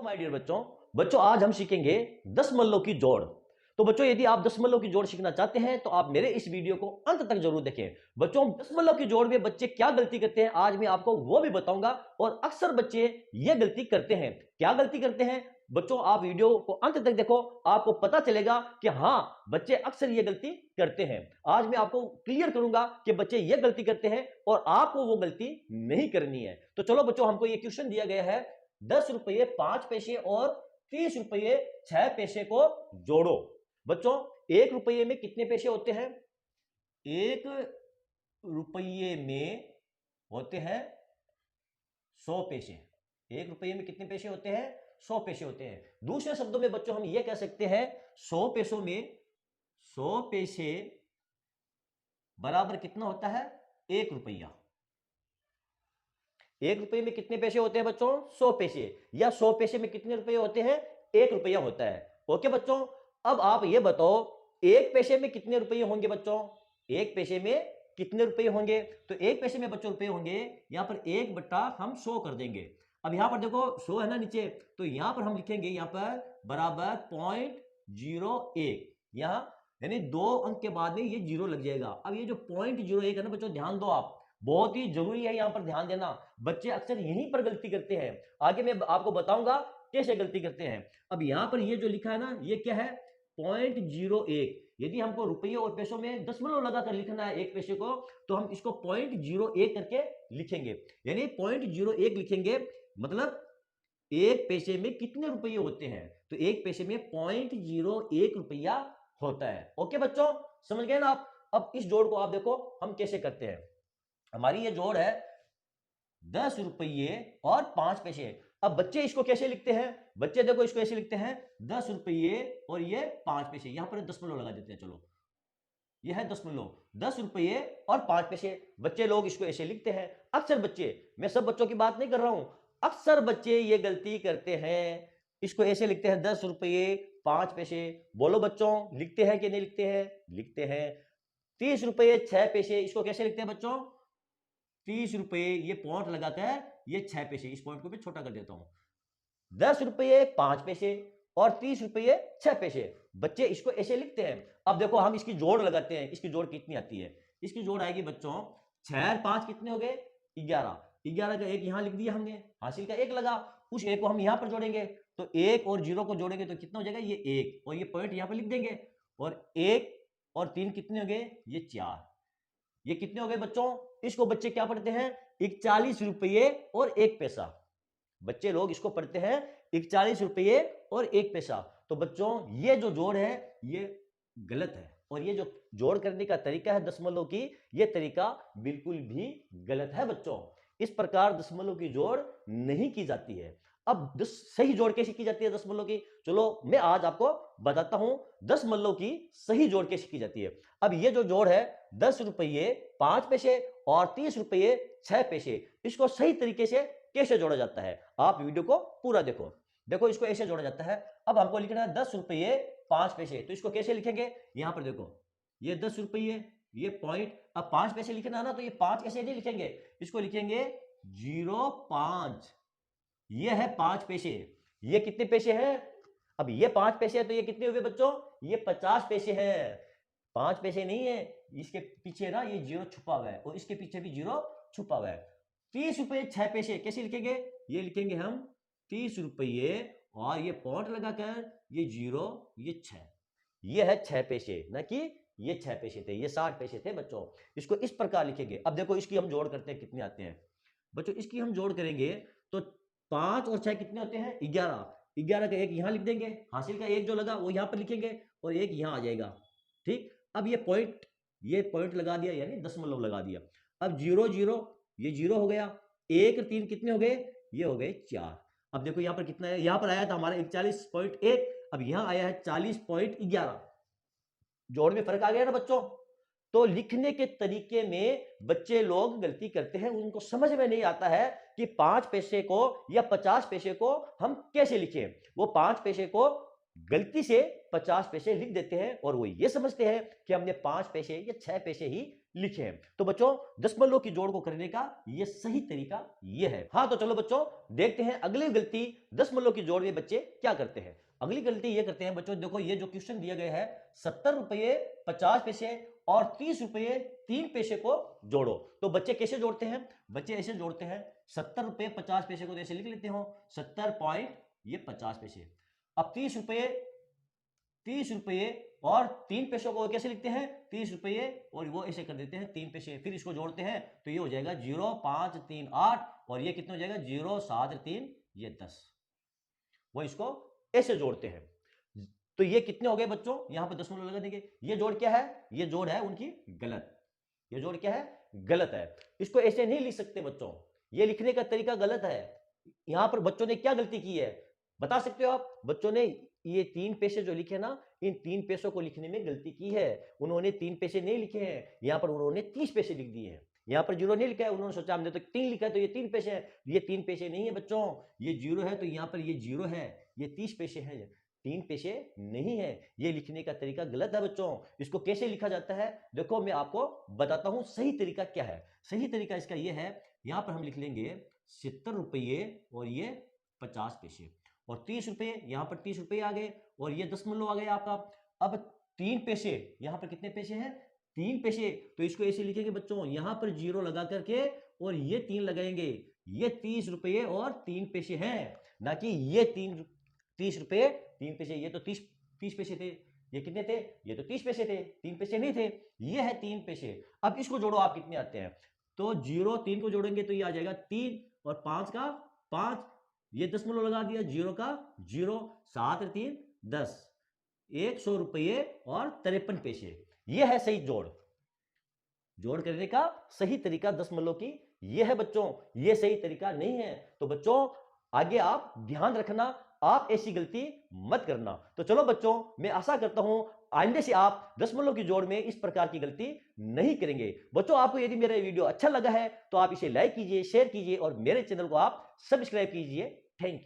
My dear बच्चों बच्चों आज हम सीखेंगे दशमलव की जोड़। तो बच्चों यदि आप दशमलव की जोड़ सीखना चाहते हैं तो आप मेरे इस वीडियो को अंत तक जरूर देखें। बच्चों दशमलव की जोड़ में बच्चे क्या गलती करते हैं आज मैं आपको वो भी बताऊंगा, और अक्सर बच्चे ये गलती करते हैं। क्या गलती करते हैं बच्चों, आप वीडियो को अंत तक देखो, आपको पता चलेगा कि हाँ बच्चे अक्सर ये गलती करते हैं। आज मैं आपको क्लियर करूंगा कि बच्चे ये गलती करते हैं और आपको वो गलती नहीं करनी है। तो चलो बच्चों, हमको ये क्वेश्चन दिया गया है 10 रुपये 5 पैसे और 30 रुपये 6 पैसे को जोड़ो। बच्चों 1 रुपये में कितने पैसे होते हैं? 1 रुपये में होते हैं 100 पैसे। 1 रुपये में कितने पैसे होते हैं? 100 पैसे होते हैं। दूसरे शब्दों में बच्चों हम ये कह सकते हैं 100 पैसों में 100 पैसे बराबर कितना होता है? 1 रुपया। 1 रुपये में कितने पैसे होते हैं बच्चों? 100 पैसे। या 100 पैसे में कितने रुपये होते हैं? 1 रुपया होता है। ओके बच्चों, अब आप ये बताओ 1 पैसे में कितने रुपये होंगे बच्चों? 1 पैसे में कितने रुपये होंगे? तो 1 पैसे में बच्चों रुपये होंगे, यहां पर 1 बट्टा हम 100 कर देंगे। अब यहां पर देखो 100 है ना नीचे, तो यहां पर हम लिखेंगे यहां पर बराबर 0.01। यहां यानी 2 अंक के बाद में ये 0 लग जाएगा। अब ये जो 0.01 है ना बच्चों, ध्यान दो, आप बहुत ही जरूरी है यहां पर ध्यान देना। बच्चे अक्सर यहीं पर गलती करते हैं। आगे मैं आपको बताऊंगा कैसे गलती करते हैं। अब यहां पर ये जो लिखा है ना, ये क्या है? 0.01। यदि हमको रुपये और पैसों में दशमलव लगाकर लिखना है 1 पैसे को, तो हम इसको 0.01 करके लिखेंगे। यानी 0.01 लिखेंगे, मतलब 1 पैसे में कितने रुपये होते हैं? तो 1 पैसे में 0.01 रुपया होता है। ओके बच्चों, समझ गए ना आप? अब इस जोड़ को आप देखो हम कैसे करते हैं। हमारी ये जोड़ है 10 रुपये और 5 पैसे। अब बच्चे इसको कैसे लिखते हैं? बच्चे देखो इसको ऐसे लिखते हैं 10 रुपये और ये 5 पैसे। यहां पर दशमलव लगा देते हैं। चलो ये है दशमलव, 10 रुपये और 5 पैसे। बच्चे लोग इसको ऐसे लिखते हैं। अक्सर बच्चे, मैं सब बच्चों की बात नहीं कर रहा हूं, अक्सर बच्चे ये गलती करते हैं, इसको ऐसे लिखते हैं 10 रुपये 5 पैसे। बोलो बच्चों, लिखते हैं कि नहीं लिखते हैं? लिखते हैं। 30 रुपये 6 पैसे, इसको कैसे लिखते हैं बच्चों? 30 रुपये, ये पॉइंट लगाता है, ये 6 पैसे। इस पॉइंट को मैं छोटा कर देता हूं। 10 रुपये 5 पैसे और 30 रुपये 6 पैसे। बच्चे इसको ऐसे लिखते हैं। अब देखो हम इसकी जोड़ लगाते हैं। इसकी जोड़ कितनी आती है? इसकी जोड़ आएगी बच्चों 6 और 5 कितने हो गए? 11। 11 का 1 यहां लिख दिया हमने, हासिल का 1 लगा, उस 1 को हम यहां पर जोड़ेंगे, तो 1 और 0 को जोड़ेंगे तो कितना हो जाएगा? ये 1, और ये पॉइंट यहां पर लिख देंगे। और 1 और 3 कितने हो गए? ये 4। ये कितने हो गए बच्चों? इसको बच्चे क्या पढ़ते हैं? 41 रुपये और 1 पैसा। बच्चे लोग इसको पढ़ते हैं 41 रुपये और 1 पैसा। तो बच्चों ये जो जोड़ है ये गलत है, और ये जो जोड़ करने का तरीका है दशमलव की, ये तरीका बिल्कुल भी गलत है बच्चों। इस प्रकार दशमलव की जोड़ नहीं की जाती है। अब सही जोड़ कैसे की जाती है दशमलव की? चलो मैं आज आपको बताता हूं दशमलव की सही जोड़ कैसे की जाती है। अब ये जो जोड़ है 10 रुपये 5 पैसे और 30 रुपये 6 पैसे, इसको सही तरीके से कैसे जोड़ा जाता है आप वीडियो को पूरा देखो। देखो इसको ऐसे जोड़ा जाता है। अब हमको लिखना है 10 रुपये 5 पैसे, तो इसको कैसे लिखेंगे? यहां पर देखो ये 10 रुपये, ये पॉइंट, अब 5 पैसे लिखना है ना, तो ये 5 ऐसे नहीं लिखेंगे, इसको लिखेंगे 0.5। ये है 5 पैसे। ये कितने पैसे हैं? अब ये 5 पैसे है तो ये कितने हुए बच्चों? ये 50 पैसे हैं। 5 पैसे नहीं है, इसके पीछे ना ये 0 छुपा हुआ है, और इसके पीछे भी 0 छुपा हुआ है। 30 रुपये 6 पैसे कैसे लिखेंगे? ये लिखेंगे हम 30 रुपये और ये पॉइंट लगाकर ये 0 ये 6। ये है 6 पैसे, ना कि ये 6 पैसे थे, ये 60 पैसे थे बच्चों। इसको इस प्रकार लिखेंगे। अब देखो इसकी हम जोड़ करते हैं, कितने आते हैं बच्चों? इसकी हम जोड़ करेंगे तो 5 और 6 कितने होते हैं? 11। 11 का 1 यहां लिख देंगे, हासिल का 1 जो लगा वो यहां पर लिखेंगे, और 1 यहां आ जाएगा। ठीक, अब ये पॉइंट लगा दिया, यानी दशमलव लगा दिया। अब 0 0, ये 0 हो गया। 1 3 कितने हो गए? ये हो गए 4। अब देखो यहां पर कितना है? यहां पर आया था हमारा 41.1, अब यहां आया है 40.11। जोड़ में फर्क आ गया ना बच्चों? तो लिखने के तरीके में बच्चे लोग गलती करते हैं, उनको समझ में नहीं आता है कि 5 पैसे को या 50 पैसे को हम कैसे लिखें। वो 5 पैसे को गलती से 50 पैसे लिख देते हैं और वो ये समझते हैं कि हमने 5 पैसे या 6 पैसे ही लिखे हैं। तो बच्चों दशमलव की जोड़ को करने का ये सही तरीका ये है। हाँ, तो चलो बच्चों देखते हैं अगली गलती दशमलव की जोड़ में बच्चे क्या करते हैं। अगली गलती ये करते हैं बच्चों, देखो ये जो क्वेश्चन दिया गया है 70 रुपये 50 पैसे और 30 रुपये 3 पैसे को जोड़ो। तो बच्चे कैसे जोड़ते हैं? बच्चे ऐसे जोड़ते हैं, 70 रुपये 50 पैसे को ऐसे लिख लेते हो 70 पॉइंट ये 50 पैसे। अब 30 रुपये और 3 पैसों को कैसे लिखते हैं? 30 रुपये और वो ऐसे कर देते हैं 3 पैसे, फिर इसको जोड़ते हैं तो ये हो जाएगा 0 5 3 8 और ये कितना हो जाएगा 0 7 3 ये 10। वो इसको ऐसे जोड़ते हैं। तो ये कितने हो गए बच्चों? यहां पर दशमलव लगा देंगे। ये जोड़ क्या है? ये जोड़ है उनकी गलत। ये जोड़ क्या है? गलत है। इसको ऐसे नहीं लिख सकते बच्चों, ये लिखने का तरीका गलत है। यहां पर बच्चों ने क्या गलती की है बता सकते हो आप? बच्चों ने ये 3 पैसे जो लिखे ना, इन 3 पैसों को लिखने में गलती की है। उन्होंने 3 पैसे नहीं लिखे हैं, यहां पर उन्होंने 30 पैसे लिख दिए हैं। यहां पर 0 नहीं लिखा है, उन्होंने सोचा हमने तो 3 लिखा है तो ये 3 पैसे है। ये 3 पैसे नहीं है बच्चों, ये 0 है तो यहां पर ये 0 है, ये 30 पैसे है, 3 पैसे नहीं है। ये लिखने का तरीका गलत है बच्चों। इसको कैसे लिखा जाता है देखो मैं आपको बताता हूं सही तरीका क्या है। सही तरीका इसका ये है, यहां पर हम लिख लेंगे 70 रुपये और ये 50 पैसे और 30 रुपये, यहां पर 30 रुपये आ गए और ये दशमलव आ गया आपका। अब 3 पैसे, यहां पर कितने पैसे हैं? 3 पैसे, तो इसको ऐसे लिखेंगे बच्चों, यहां पर 0 लगा करके और ये 3 लगाएंगे। ये 30 रुपये और 3 पैसे हैं, ना कि ये 30 रुपये 3 पैसे। ये तो 30 पैसे थे, ये कितने थे? ये तो 30 पैसे थे, 3 पैसे नहीं थे। ये है 3 पैसे। अब इसको जोड़ो, आप कितने आते हैं? तो 0 3 को जोड़ेंगे तो ये आ जाएगा 3 और 5 का 5, ये दशमलव लगा दिया, 0 का 0, 7 3 10, 100 रुपये और 53 पैसे। ये है सही जोड़। जोड़ करने का सही तरीका दशमलव की ये है बच्चों, ये सही तरीका नहीं है। तो बच्चों आगे आप ध्यान रखना, आप ऐसी गलती मत करना। तो चलो बच्चों मैं आशा करता हूं आइंदे से आप दशमलव की जोड़ में इस प्रकार की गलती नहीं करेंगे। बच्चों आपको यदि मेरा वीडियो अच्छा लगा है तो आप इसे लाइक कीजिए, शेयर कीजिए और मेरे चैनल को आप सब्सक्राइब कीजिए। Thank you.